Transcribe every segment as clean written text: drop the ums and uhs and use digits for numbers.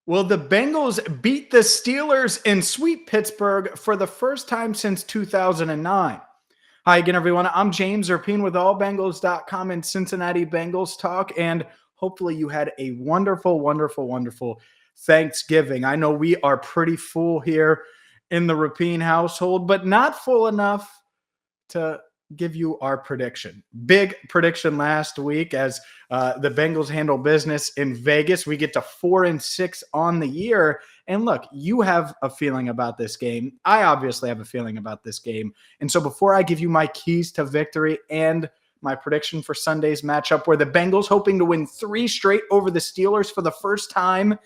Will the Bengals beat the Steelers in sweep Pittsburgh for the first time since 2009? Hi again, everyone. I'm James Rapien with allbengals.com and Cincinnati Bengals Talk, and hopefully you had a wonderful, wonderful, wonderful Thanksgiving. I know we are pretty full here in the Rapien household, but not full enough to give you our prediction. Big prediction last week as the Bengals handle business in Vegas. We get to 4-6 on the year. And look, you have a feeling about this game. I obviously have a feeling about this game. And so before I give you my keys to victory and my prediction for Sunday's matchup, where the Bengals hoping to win 3 straight over the Steelers for the first time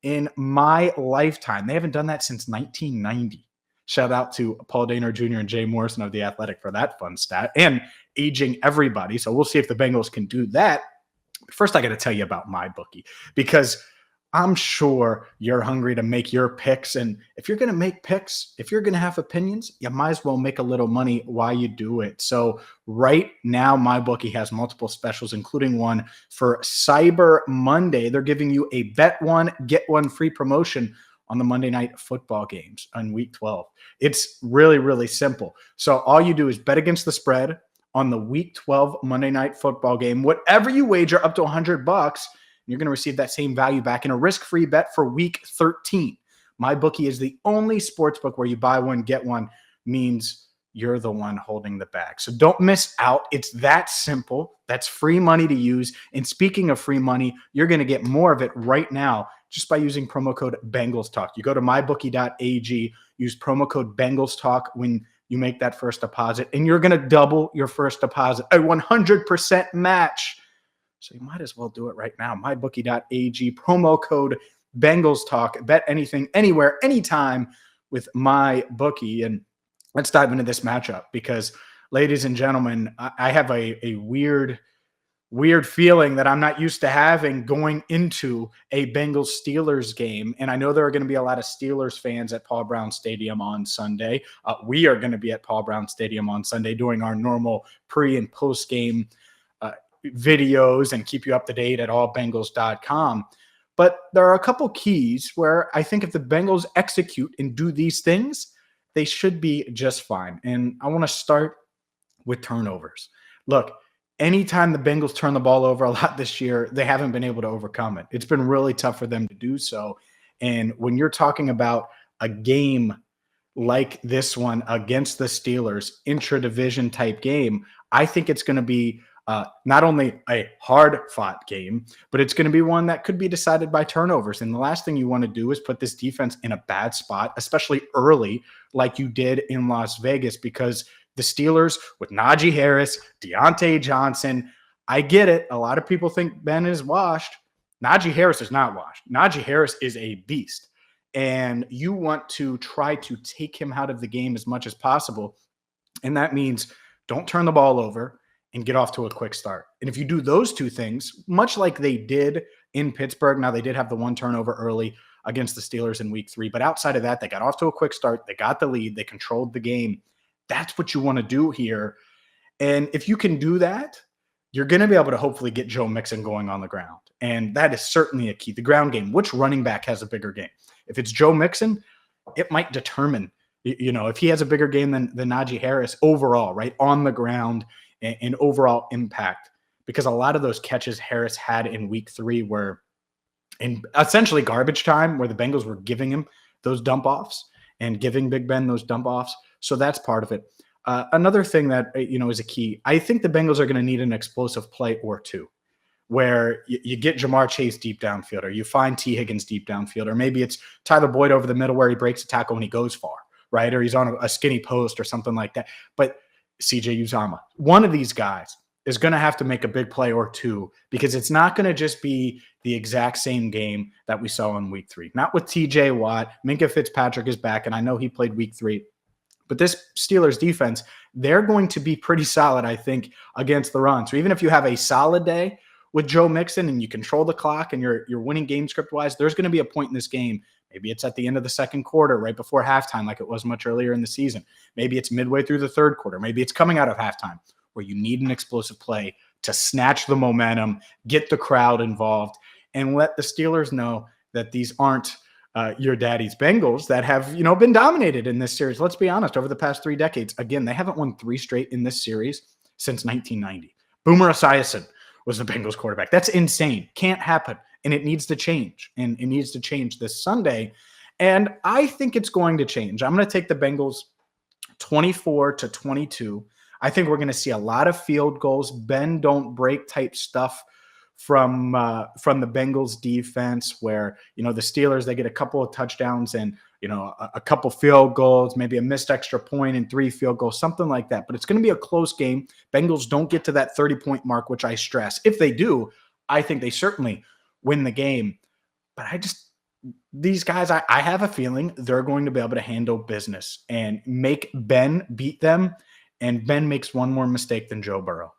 in my lifetime. They haven't done that since 1990. Shout out to Paul Dehner Jr. and Jay Morrison of The Athletic for that fun stat, and aging everybody. So we'll see if the Bengals can do that. First, I got to tell you about MyBookie, because I'm sure you're hungry to make your picks. And if you're going to make picks, if you're going to have opinions, you might as well make a little money while you do it. So right now, MyBookie has multiple specials, including one for Cyber Monday. They're giving you a bet one, get one free promotion on the Monday Night Football games on Week 12. It's really, really simple. So all you do is bet against the spread on the Week 12 Monday Night Football game. Whatever you wager up to $100, you're going to receive that same value back in a risk-free bet for Week 13. MyBookie is the only sportsbook where you buy one, get one, means you're the one holding the bag. So don't miss out. It's that simple. That's free money to use. And speaking of free money, you're going to get more of it right now just by using promo code BENGALSTALK. You go to mybookie.ag, use promo code BENGALSTALK when you make that first deposit, and you're going to double your first deposit, a 100% match. So you might as well do it right now. mybookie.ag, promo code BENGALSTALK. Bet anything, anywhere, anytime with MyBookie. And let's dive into this matchup because, ladies and gentlemen, I have a weird feeling that I'm not used to having going into a Bengals-Steelers game. And I know there are going to be a lot of Steelers fans at Paul Brown Stadium on Sunday. We are going to be at Paul Brown Stadium on Sunday doing our normal pre- and post-game videos and keep you up to date at allbengals.com. But there are a couple keys where I think if the Bengals execute and do these things, they should be just fine. And I want to start with turnovers. Look, anytime the Bengals turn the ball over a lot this year, they haven't been able to overcome it. It's been really tough for them to do so. And when you're talking about a game like this one against the Steelers, intra-division type game, I think it's going to be not only a hard-fought game, but it's going to be one that could be decided by turnovers. And the last thing you want to do is put this defense in a bad spot, especially early, like you did in Las Vegas, because the Steelers with Najee Harris, Deontay Johnson, I get it. A lot of people think Ben is washed. Najee Harris is not washed. Najee Harris is a beast. And you want to try to take him out of the game as much as possible. And that means don't turn the ball over and get off to a quick start. And if you do those two things, much like they did in Pittsburgh, now they did have the one turnover early against the Steelers in Week 3. But outside of that, they got off to a quick start. They got the lead. They controlled the game. That's what you want to do here. And if you can do that, you're going to be able to hopefully get Joe Mixon going on the ground. And that is certainly a key. The ground game, which running back has a bigger game? If it's Joe Mixon, it might determine, if he has a bigger game than Najee Harris overall, right, on the ground and overall impact. Because a lot of those catches Harris had in Week 3 were in essentially garbage time, where the Bengals were giving him those dump-offs and giving Big Ben those dump-offs. So that's part of it. Another thing that, is a key, I think the Bengals are going to need an explosive play or two where you get Ja'Marr Chase deep downfield, or you find T. Higgins deep downfield, or maybe it's Tyler Boyd over the middle where he breaks a tackle when he goes far, right? Or he's on a skinny post or something like that. But CJ Uzomah, one of these guys is going to have to make a big play or two, because it's not going to just be the exact same game that we saw in Week 3. Not with TJ Watt. Minkah Fitzpatrick is back, and I know he played Week 3. But this Steelers defense, they're going to be pretty solid, I think, against the run. So even if you have a solid day with Joe Mixon and you control the clock and you're winning game script-wise, there's going to be a point in this game. Maybe it's at the end of the second quarter, right before halftime, like it was much earlier in the season. Maybe it's midway through the third quarter. Maybe it's coming out of halftime, where you need an explosive play to snatch the momentum, get the crowd involved, and let the Steelers know that these aren't your daddy's Bengals that have, been dominated in this series. Let's be honest, over the past 3 decades, again, they haven't won 3 straight in this series since 1990. Boomer Esiason was the Bengals quarterback. That's insane. Can't happen. And it needs to change. And it needs to change this Sunday. And I think it's going to change. I'm going to take the Bengals 24-22. I think we're going to see a lot of field goals, bend, don't break type stuff from the Bengals defense, where, the Steelers, they get a couple of touchdowns and, a couple field goals, maybe a missed extra point and 3 field goals, something like that. But it's going to be a close game. Bengals don't get to that 30-point mark, which I stress. If they do, I think they certainly win the game. But these guys, I have a feeling they're going to be able to handle business and make Ben beat them. And Ben makes one more mistake than Joe Burrow.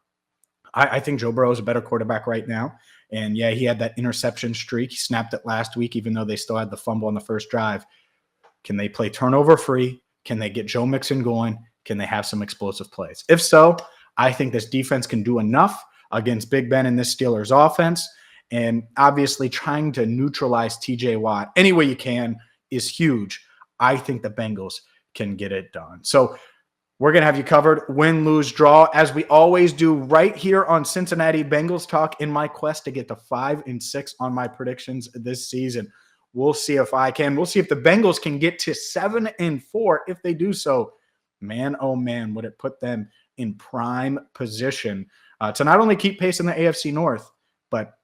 I think Joe Burrow is a better quarterback right now. And yeah, he had that interception streak. He snapped it last week, even though they still had the fumble on the first drive. Can they play turnover free? Can they get Joe Mixon going? Can they have some explosive plays? If so, I think this defense can do enough against Big Ben and this Steelers offense. And obviously trying to neutralize TJ Watt any way you can is huge. I think the Bengals can get it done. So we're going to have you covered, win, lose, draw, as we always do right here on Cincinnati Bengals Talk in my quest to get to 5-6 on my predictions this season. We'll see if I can. We'll see if the Bengals can get to 7-4. If they do so, man, oh man, would it put them in prime position to not only keep pace in the AFC North, but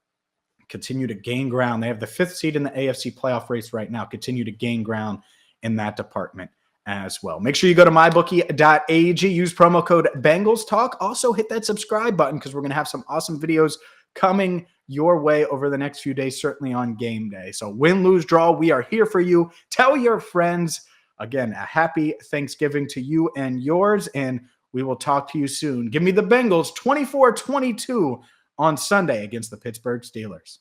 continue to gain ground. They have the 5th seed in the AFC playoff race right now. Continue to gain ground in that department as well. Make sure you go to mybookie.ag, use promo code BengalsTalk. Also hit that subscribe button because we're going to have some awesome videos coming your way over the next few days, certainly on game day. So win, lose, draw, we are here for you. Tell your friends. Again, a happy Thanksgiving to you and yours, and we will talk to you soon. Give me the Bengals 24-22 on Sunday against the Pittsburgh Steelers.